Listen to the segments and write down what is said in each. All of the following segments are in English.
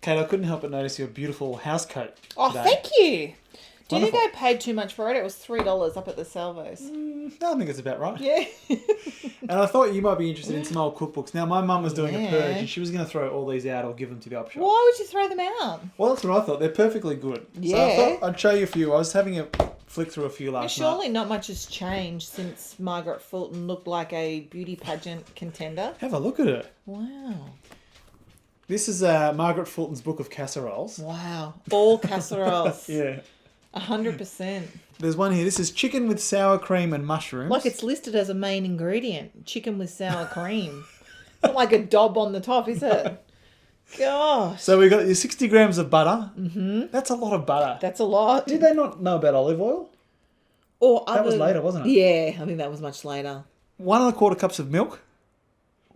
Kate, I couldn't help but notice your beautiful house coat Oh, today. thank you. Do you Wonderful. think I paid too much for it? It was $3 up at the Salvos. I think it's about right. Yeah. And I thought you might be interested in some old cookbooks. Now, my mum was doing a purge Yeah. and she was going to throw all these out or give them to the op shop. Why would you throw them out? Well, that's what I thought. They're perfectly good. So I Yeah. thought I'd show you a few. I was having a flick through a few last night. Surely not much has changed since Margaret Fulton looked like a beauty pageant contender. Have a look at it. Wow. This is Margaret Fulton's book of casseroles. Wow. All casseroles. Yeah. 100%. There's one here. This is chicken with sour cream and mushrooms. Like it's listed as a main ingredient. Chicken with sour cream. Not like a daub on the top, is it? Gosh. So we got your 60 grams of butter. Mm-hmm. That's a lot of butter. That's a lot. Did they not know about olive oil? Or That was later, wasn't it? Yeah, I think that was much later. 1¼ cups of milk.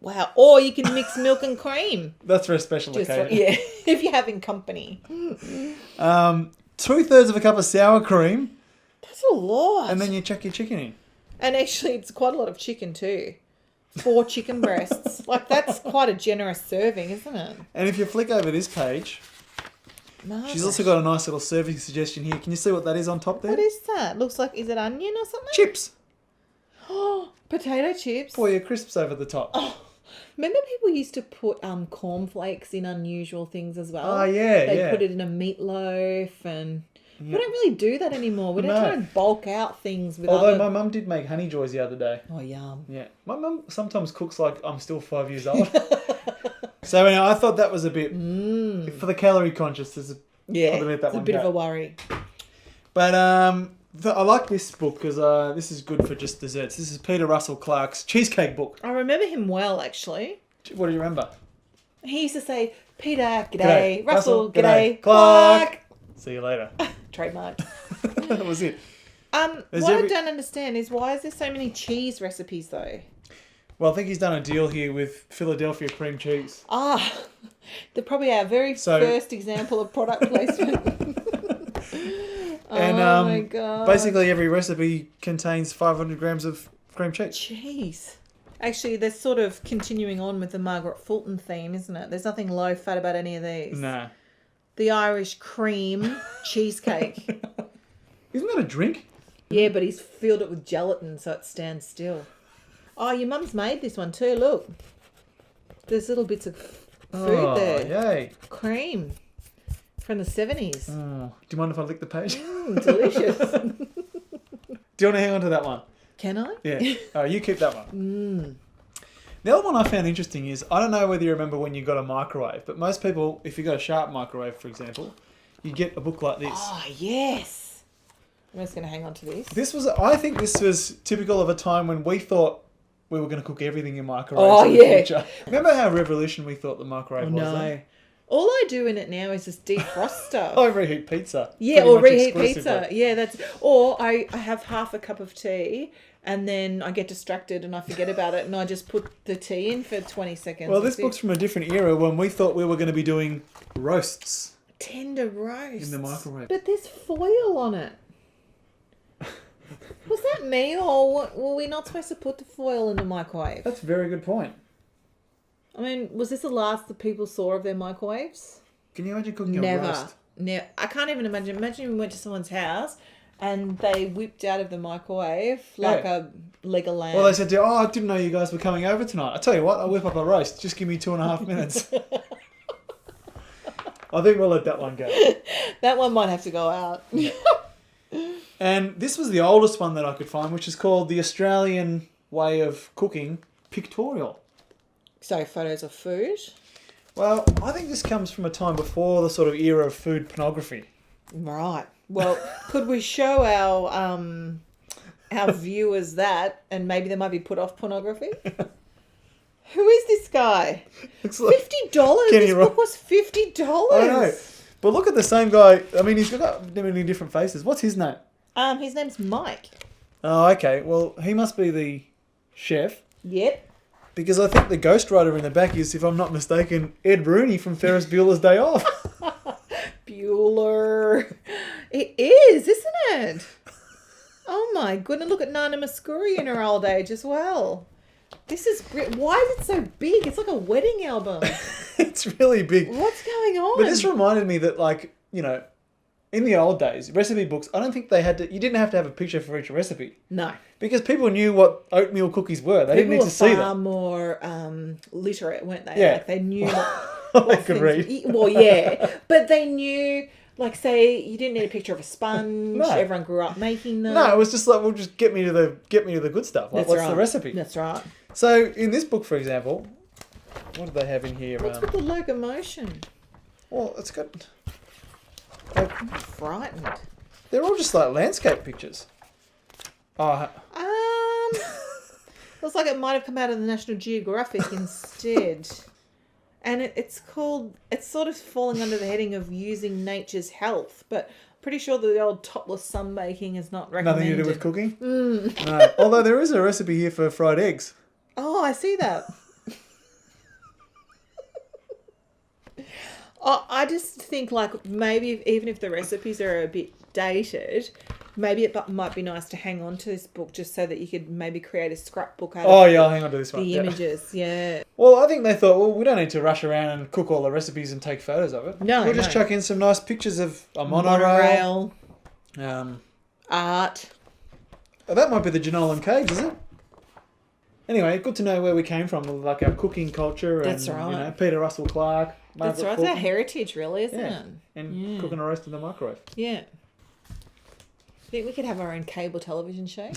Wow. Or you can mix milk and cream. That's for a special occasion. Yeah, if you're having company. 2/3 of a cup of sour cream. That's a lot. And then you chuck your chicken in. And actually, it's quite a lot of chicken too. 4 chicken breasts. Like, that's quite a generous serving, isn't it? And if you flick over this page, Margaret. she's also got a nice little serving suggestion here. Can you see what that is on top there? What is that? Looks like, is it onion or something? Chips. Oh, potato chips. Pour your crisps over the top. Remember people used to put cornflakes in unusual things as well? Oh, yeah, They yeah. put it in a meatloaf and... We don't really do that anymore. We don't No. try and bulk out things with Although other... my mum did make honey joys the other day. Oh, yum. Yeah. My mum sometimes cooks like I'm still 5 years old. So anyway, I thought that was a bit... For the calorie conscious, there's Yeah, I'll let that it's a one bit go. of a worry. But I like this book because this is good for just desserts. This is Peter Russell Clarke's cheesecake book. I remember him well, actually. What do you remember? He used to say, Peter, g'day. G'day. Russell, Russell, g'day. g'day. Clarke. See you later. Trademark. That was it. What I don't understand is why is there so many cheese recipes, though? Well, I think he's done a deal here with Philadelphia cream cheese. Ah, they're probably our very first example of product placement. And oh my God. basically every recipe contains 500 grams of cream cheese. Jeez. Actually, they're sort of continuing on with the Margaret Fulton theme, isn't it? There's nothing low fat about any of these. No. The Irish cream cheesecake. Isn't that a drink? Yeah, but he's filled it with gelatin so it stands still. Oh, your mum's made this one too, look. There's little bits of food there. Yay. Cream. From the 70s. Oh, do you mind if I lick the page? Delicious. Do you want to hang on to that one? Can I? Yeah. All right, you keep that one. The other one I found interesting is, I don't know whether you remember when you got a microwave, but most people, if you got a Sharp microwave, for example, you get a book like this. Oh, yes. I'm just going to hang on to this. I think this was typical of a time when we thought we were going to cook everything in microwaves Oh, in the yeah. future. Remember how revolutionary we thought the microwave was? No. All I do in it now is just defrost stuff. I reheat pizza. Yeah, pretty or much reheat exclusively. pizza. Yeah, that's... Or I have half a cup of tea and then I get distracted and I forget about it and I just put the tea in for 20 seconds. Well, this book's from a different era when we thought we were going to be doing roasts Tender roast. in the microwave. But there's foil on it. Was that me or were we not supposed to put the foil in the microwave? That's a very good point. I mean, was this the last that people saw of their microwaves? Can you imagine cooking a Never. roast? I can't even imagine. Imagine we went to someone's house and they whipped out of the microwave like a leg of lamb. Well, they said, I didn't know you guys were coming over tonight. I tell you what, I'll whip up a roast. Just give me 2.5 minutes. I think we'll let that one go. That one might have to go out. And this was the oldest one that I could find, which is called The Australian Way of Cooking Pictorial. So, photos of food. Well, I think this comes from a time before the sort of era of food pornography. Right. Well, could we show our viewers that and maybe they might be put off pornography? Who is this guy? It's like $50? Kenny This Rock. book was $50. I know. But look at the same guy. I mean, he's got many different faces. What's his name? His name's Mike. Oh, okay. Well, he must be the chef. Yep. Because I think the ghostwriter in the back is, if I'm not mistaken, Ed Rooney from Ferris Bueller's Day Off. Bueller. It is, isn't it? Oh my goodness. Look at Nana Muscuri in her old age as well. This is why is it so big? It's like a wedding album. It's really big. What's going on? But this reminded me that, like, you know, in the old days, recipe books, I don't think they had to... You didn't have to have a picture for each recipe. No. Because people knew what oatmeal cookies were. They didn't need to see People were far them. more literate, weren't they? Yeah. Like, they knew I could read. Well, yeah. But they knew... Like, say, you didn't need a picture of a sponge. No. Everyone grew up making them. No, it was just like, well, just get me to the good stuff. Like, That's what's right. the recipe? That's right. So, in this book, for example, what do they have in here? What's with the locomotion? Well, it's got... I'm frightened. They're all just like landscape pictures. Oh, Looks like it might have come out of the National Geographic instead. And it's sort of falling under the heading of using nature's health, but pretty sure the old topless sunbaking is not recommended. nothing to do with cooking? No. Although there is a recipe here for fried eggs. Oh, I see that. I just think, like, maybe even if the recipes are a bit dated, maybe it might be nice to hang on to this book just so that you could maybe create a scrapbook out of I'll hang on to this one. the Yeah. images. Yeah. Well, I think they thought, well, we don't need to rush around and cook all the recipes and take photos of it. No, We'll just no. chuck in some nice pictures of a monorail. Art. That might be the Jenolan Caves, is it? Anyway, good to know where we came from, like our cooking culture. That's and, right. You know, Peter Russell Clarke, Margaret That's right. It's Fulton. our heritage, really, isn't Yeah. it? And cooking a roast in the microwave. Yeah. Think we could have our own cable television show?